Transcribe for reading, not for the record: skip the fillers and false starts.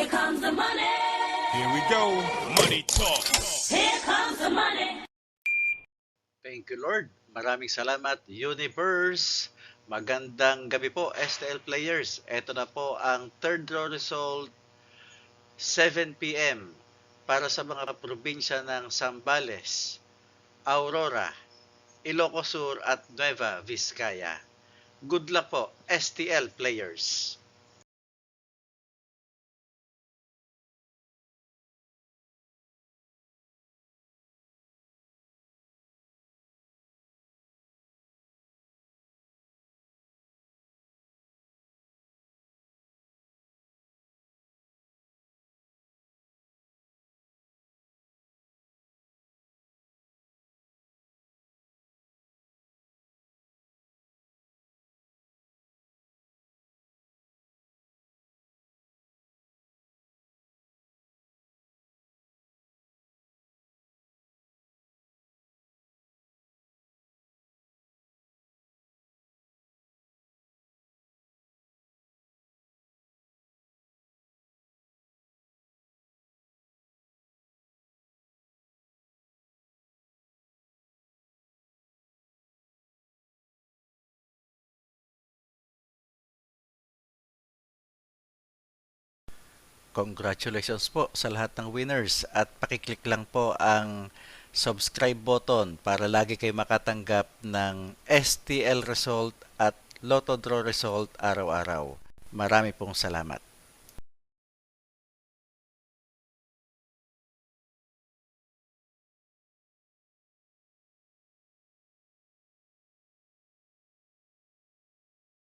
Here comes the money. Here we go. Money talk. Here comes the money. Thank you, Lord. Maraming salamat, Universe. Magandang gabi po, STL players. Ito na po ang third draw result, 7 p.m. para sa mga probinsya ng Zambales, Aurora, Ilocos Sur at Nueva Vizcaya. Good luck po, STL players. Congratulations po sa lahat ng winners at pakiclick lang po ang subscribe button para lagi kayo makatanggap ng STL result at Lotto Draw result araw-araw. Marami pong salamat.